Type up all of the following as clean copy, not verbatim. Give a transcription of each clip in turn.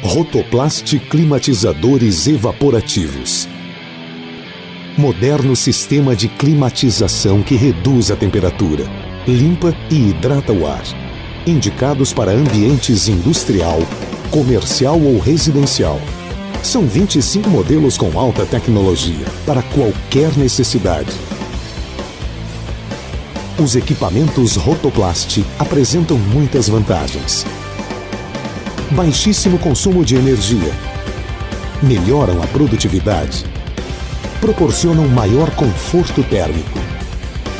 Rotoplas climatizadores evaporativos. Moderno sistema de climatização que reduz a temperatura, limpa e hidrata o ar. Indicados para ambientes industrial, comercial ou residencial. São 25 modelos com alta tecnologia para qualquer necessidade. Os equipamentos Rotoplas apresentam muitas vantagens. Baixíssimo consumo de energia. Melhoram a produtividade. Proporcionam maior conforto térmico.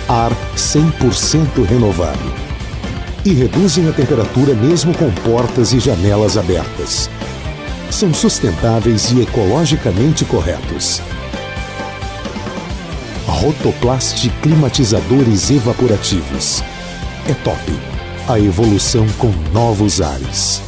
Ar 100% renovável. E reduzem a temperatura mesmo com portas e janelas abertas. São sustentáveis e ecologicamente corretos. Rotoplas climatizadores evaporativos. É top. A evolução com novos ares.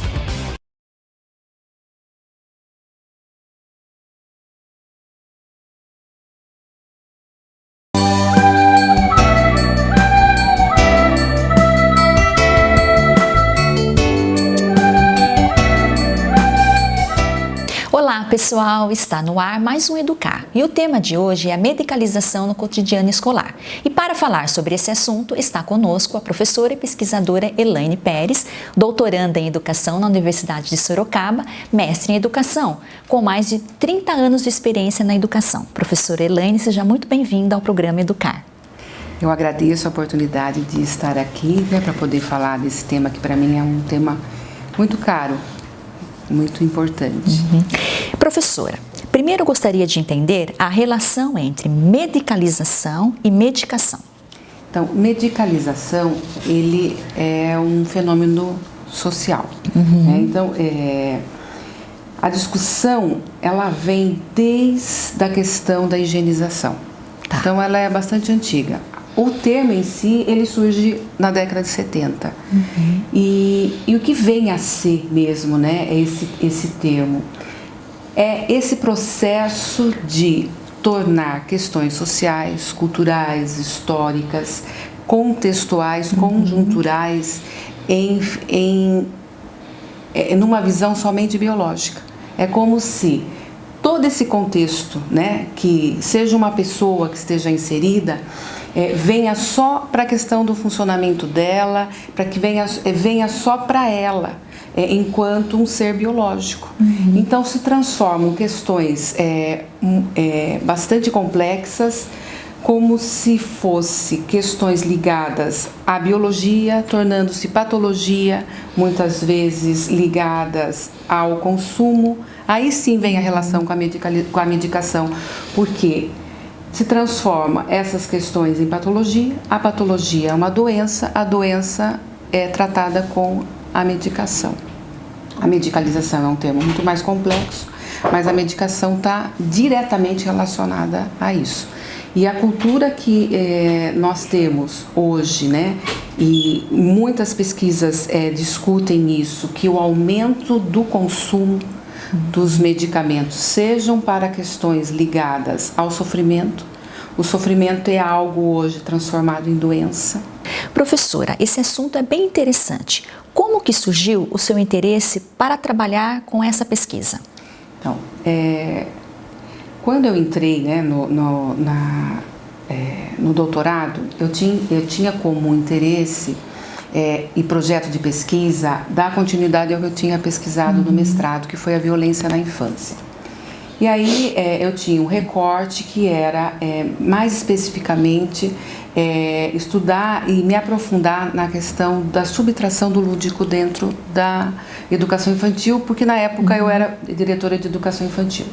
Olá pessoal, está no ar mais um Educar e o tema de hoje é a medicalização no cotidiano escolar. E para falar sobre esse assunto está conosco a professora e pesquisadora Elaine Pérez, doutoranda em Educação na Universidade de Sorocaba, mestre em Educação, com mais de 30 anos de experiência na educação. Professora Elaine, seja muito bem-vinda ao programa Educar. Eu agradeço a oportunidade de estar aqui, para poder falar desse tema que para mim é um tema muito caro. Muito importante. Professora, primeiro eu gostaria de entender a relação entre medicalização e medicação. Então, medicalização, ele é um fenômeno social. Então, a discussão, ela vem desde a questão da higienização. Tá. Então, ela é bastante antiga. O termo em si, ele surge na década de 70. E o que vem a ser mesmo, né, é esse termo. É esse processo de tornar questões sociais, culturais, históricas, contextuais, conjunturais, numa visão somente biológica. É como se todo esse contexto, né, que seja uma pessoa que esteja inserida, venha só para a questão do funcionamento dela, para que venha só para ela, enquanto um ser biológico. Então se transformam questões bastante complexas, como se fosse questões ligadas à biologia, tornando-se patologia, muitas vezes ligadas ao consumo. Aí sim vem a relação com a medicação, porque se transforma essas questões em patologia, a patologia é uma doença, a doença é tratada com a medicação. A medicalização é um termo muito mais complexo, mas a medicação está diretamente relacionada a isso. E a cultura que nós temos hoje, né, e muitas pesquisas discutem isso, que o aumento do consumo dos medicamentos sejam para questões ligadas ao sofrimento. O sofrimento é algo hoje transformado em doença. Professora, esse assunto é bem interessante. Como que surgiu o seu interesse para trabalhar com essa pesquisa? Então, quando eu entrei, né, no doutorado, eu tinha como interesse e projeto de pesquisa dar continuidade ao que eu tinha pesquisado no mestrado, que foi a violência na infância. E aí eu tinha um recorte que era, mais especificamente, estudar e me aprofundar na questão da subtração do lúdico dentro da educação infantil, porque na época eu era diretora de educação infantil.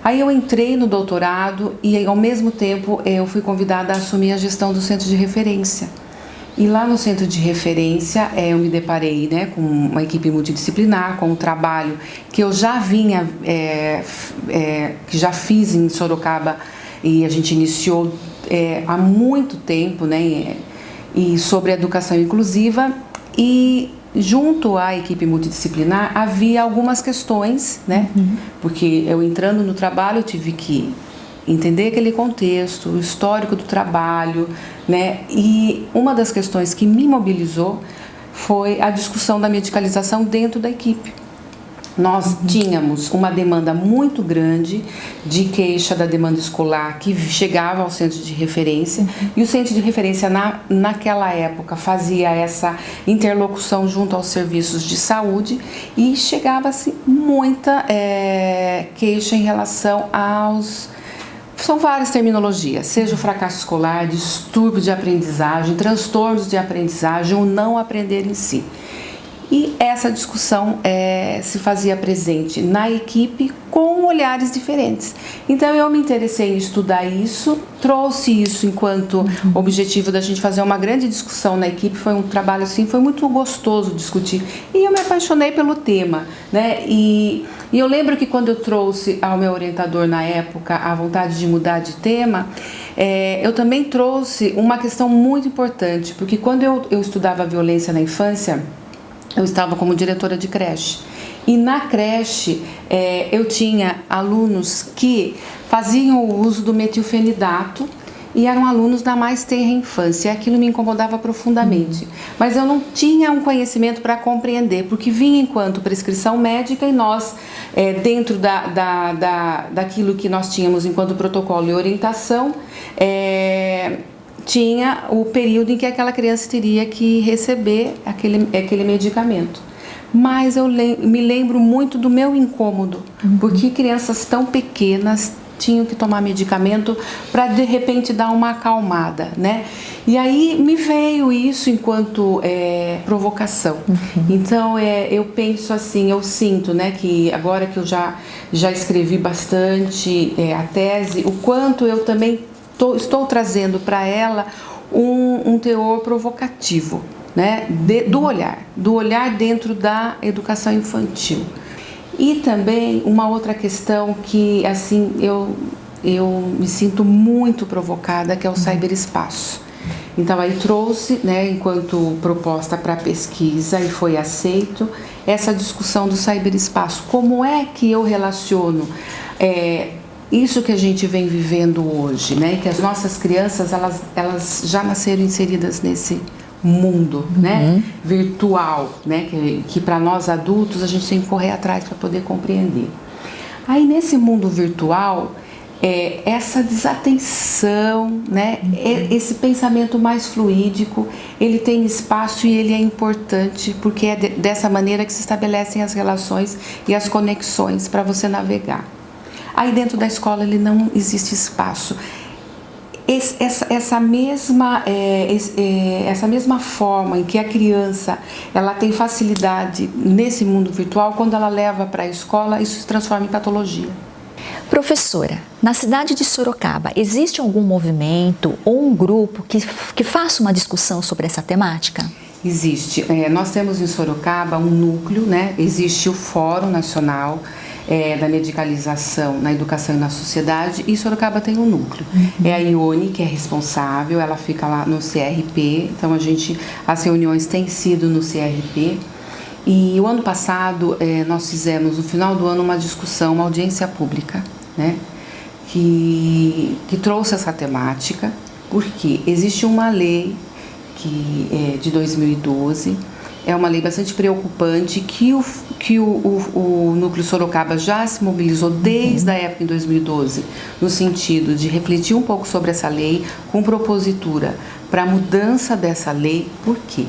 Aí eu entrei no doutorado e ao mesmo tempo eu fui convidada a assumir a gestão do centro de referência. E lá no centro de referência eu me deparei, né, com uma equipe multidisciplinar, com um trabalho que eu já vinha, que já fiz em Sorocaba e a gente iniciou há muito tempo, né, e sobre a educação inclusiva, e junto à equipe multidisciplinar havia algumas questões, né, porque eu entrando no trabalho eu tive que entender aquele contexto, o histórico do trabalho, né? E uma das questões que me mobilizou foi a discussão da medicalização dentro da equipe. Nós tínhamos uma demanda muito grande de queixa da demanda escolar que chegava ao centro de referência, e o centro de referência naquela época fazia essa interlocução junto aos serviços de saúde, e chegava-se muita queixa em relação aos... São várias terminologias, seja o fracasso escolar, distúrbio de aprendizagem, transtornos de aprendizagem, ou não aprender em si. E essa discussão se fazia presente na equipe com olhares diferentes. Então eu me interessei em estudar isso, trouxe isso enquanto objetivo da gente fazer uma grande discussão na equipe. Foi um trabalho assim, foi muito gostoso discutir. E eu me apaixonei pelo tema, né? E eu lembro que quando eu trouxe ao meu orientador na época a vontade de mudar de tema, eu também trouxe uma questão muito importante, porque quando eu estudava violência na infância, eu estava como diretora de creche, e na creche eu tinha alunos que faziam o uso do metilfenidato e eram alunos da mais tenra infância, e aquilo me incomodava profundamente, mas eu não tinha um conhecimento para compreender, porque vinha enquanto prescrição médica, e nós, dentro daquilo que nós tínhamos enquanto protocolo e orientação, tinha o período em que aquela criança teria que receber aquele medicamento. Mas eu me lembro muito do meu incômodo, porque crianças tão pequenas tinham que tomar medicamento para de repente dar uma acalmada, né? E aí me veio isso enquanto provocação. Então eu penso assim, eu sinto, né, que agora que eu já escrevi bastante a tese, o quanto eu também estou trazendo para ela um teor provocativo, né? Do olhar dentro da educação infantil. E também uma outra questão que assim eu me sinto muito provocada, que é o cyberespaço. Então aí trouxe, né, enquanto proposta para pesquisa, e foi aceito, essa discussão do cyberespaço. Como é que eu relaciono isso que a gente vem vivendo hoje, né? Que as nossas crianças, elas já nasceram inseridas nesse mundo, né? Virtual, né? Que para nós adultos a gente tem que correr atrás para poder compreender. Aí nesse mundo virtual, essa desatenção, né? Esse pensamento mais fluídico, ele tem espaço e ele é importante, porque é dessa maneira que se estabelecem as relações e as conexões para você navegar. Aí dentro da escola ele não existe espaço. Essa mesma forma em que a criança ela tem facilidade nesse mundo virtual, quando ela leva para a escola, isso se transforma em patologia. Professora, na cidade de Sorocaba, existe algum movimento ou um grupo que faça uma discussão sobre essa temática? Existe. Nós temos em Sorocaba um núcleo, né? Existe o Fórum Nacional da Medicalização na Educação e na Sociedade, e Sorocaba tem um núcleo. É a Ione que é responsável, ela fica lá no CRP, então as reuniões têm sido no CRP. E o ano passado nós fizemos, no final do ano, uma discussão, uma audiência pública, né, que trouxe essa temática, porque existe uma lei que é de 2012, é uma lei bastante preocupante, que o Núcleo Sorocaba já se mobilizou desde a época em 2012, no sentido de refletir um pouco sobre essa lei, com propositura para a mudança dessa lei. Por quê?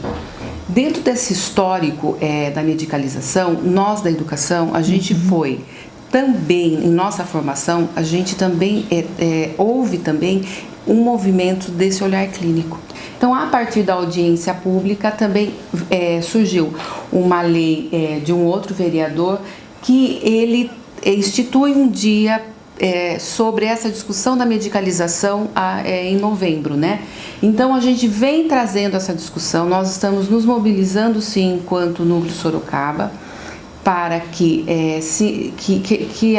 Dentro desse histórico da medicalização, nós da educação, a gente foi também, em nossa formação, a gente também houve também um movimento desse olhar clínico. Então, a partir da audiência pública, também surgiu uma lei de um outro vereador que ele institui um dia sobre essa discussão da medicalização em novembro, né? Então, a gente vem trazendo essa discussão, nós estamos nos mobilizando, sim, enquanto Núcleo Sorocaba, para que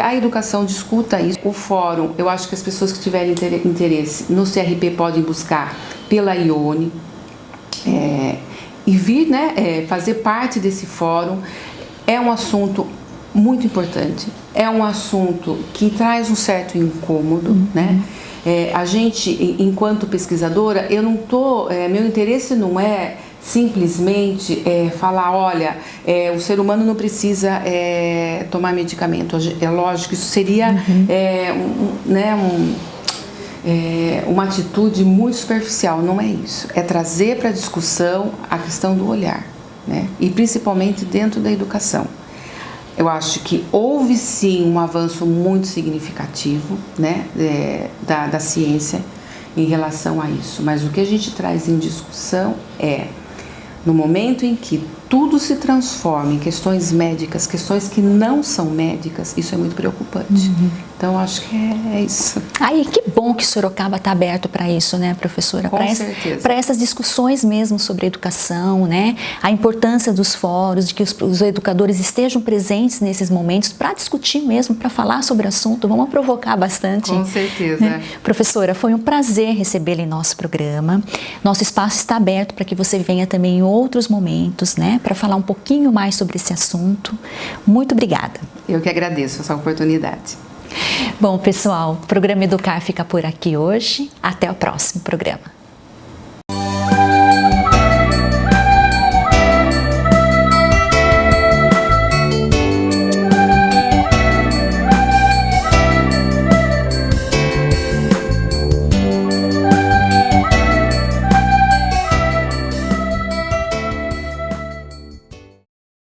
a educação discuta isso. O fórum, eu acho que as pessoas que tiverem interesse no CRP podem buscar pela Ione e vir, né, fazer parte desse fórum. É um assunto muito importante, é um assunto que traz um certo incômodo, né? A gente, enquanto pesquisadora, meu interesse não é simplesmente falar, olha, o ser humano não precisa tomar medicamento. É lógico, isso seria uma atitude muito superficial. Não é isso. É trazer para a discussão a questão do olhar, né? E principalmente dentro da educação. Eu acho que houve sim um avanço muito significativo, né, da ciência em relação a isso, mas o que a gente traz em discussão no momento em que tudo se transforma em questões médicas, questões que não são médicas, isso é muito preocupante. Então, acho que é isso. Aí, que bom que Sorocaba está aberto para isso, né, professora? Com certeza. Para essas discussões mesmo sobre educação, né? A importância dos fóruns, de que os educadores estejam presentes nesses momentos para discutir mesmo, para falar sobre o assunto. Vamos provocar bastante. Com certeza. Né? Professora, foi um prazer recebê-la em nosso programa. Nosso espaço está aberto para que você venha também em outros momentos, né, para falar um pouquinho mais sobre esse assunto. Muito obrigada. Eu que agradeço essa oportunidade. Bom, pessoal, o programa Educar fica por aqui hoje. Até o próximo programa.